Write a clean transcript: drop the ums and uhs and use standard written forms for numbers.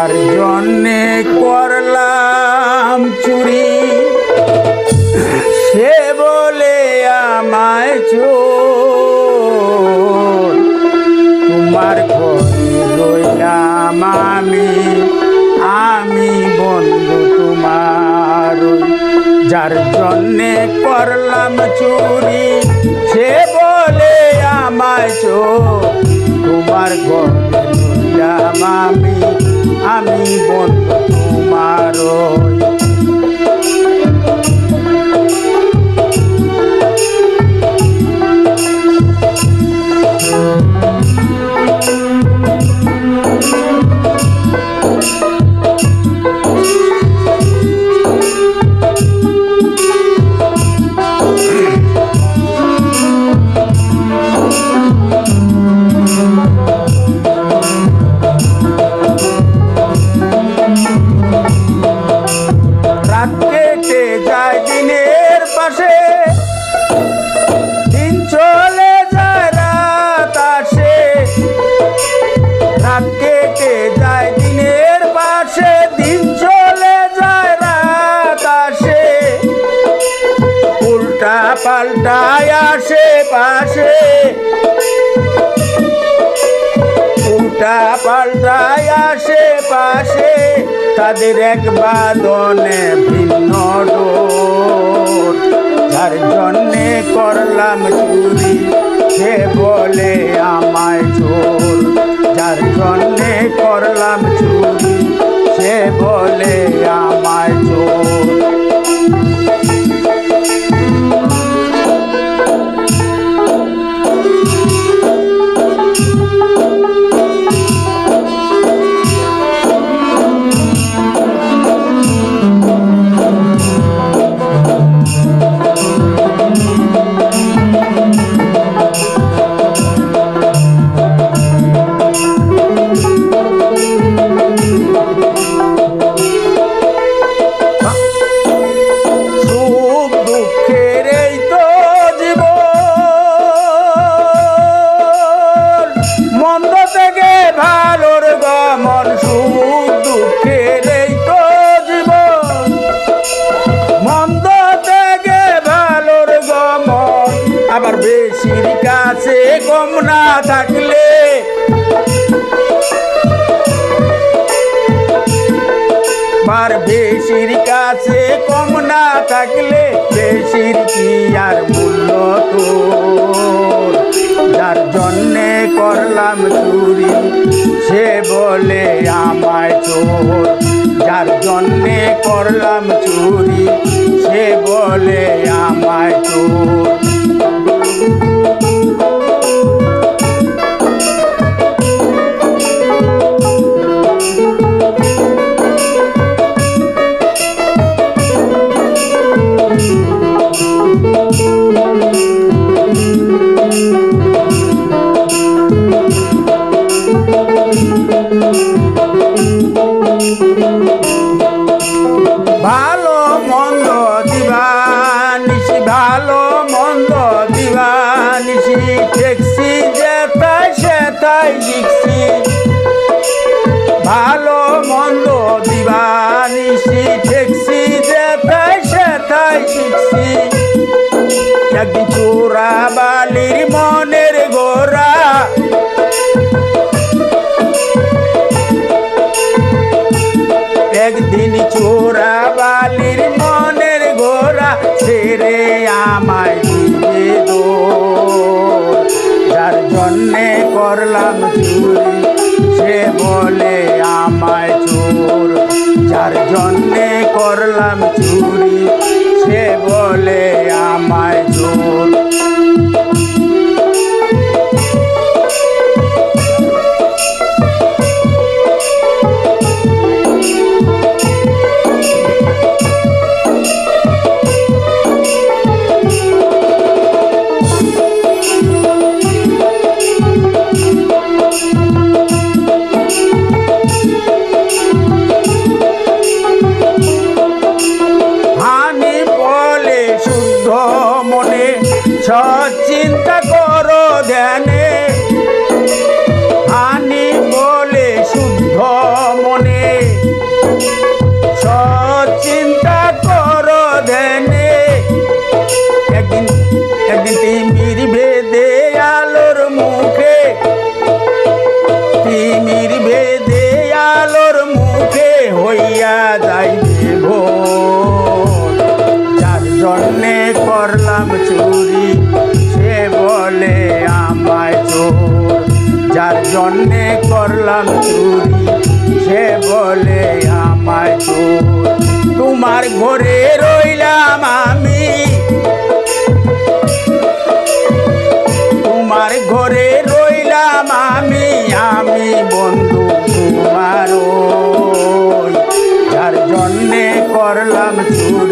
আর জন্যে করলাম চুরি, সে বলে আমায় চোর। তোমার ঘরে রইলাম আমি বন্ধু তোমার। যার জন্যে করলাম চুরি, সে বলে আমায় চোর। তোমার ঘরে রইলাম আমি বন্ধু তোমার। রাত কেটে যায় দিনের পাশে, দিন চলে যায় রাত আসে। রাত কেটে যায় দিনের পাশে, দিন চলে যায় রাত আসে। উল্টা পাল্টায় আসে পাশে, উল্টা পাল্টায় আসে পাশে। তাদের এক বাদনে ভিন্ন ডোর। যার জন্যে করলাম চুরি, সে বলে আমায় চোর। যার জন্যে করলাম চুরি, সে বলে আমায় চোর। আবার বেশির কাছে কম না থাকলে, আর বেশির কাছে কম না থাকলে, বেশির কি আর মূল্য তোর। যার জন্যে করলাম চুরি, সে বলে আমায় চোর। যার জন্যে করলাম চুরি, সে বলে আমায় চোর। ভালো মন্দ দিবানিশি, ভালো মন্দ দিবানিশি, ঠেকছি যেথায় সেথায় শিখছি। ভালো মন্দ দিবানিশি, ঠেকছি যেথায় সেথায় শিখছি। একদিন চোরা বালির মনের গোরা, একদিন চোরা বালির মনের গোরা, ছেড়ে আমায় দিবে দোর। যার জন্যে করলাম চুরি, সে বলে আমায় চোর। যার জন্যে করলাম চুরি, সে বলে আমায় চোর। জন্যে করলাম চুরি সে বলে আমায় চোর। তোমার ঘরে রইলাম আমি, তোমার ঘরে রইলাম আমি, আমি বন্ধু তোমার, যার জন্যে করলাম চুরি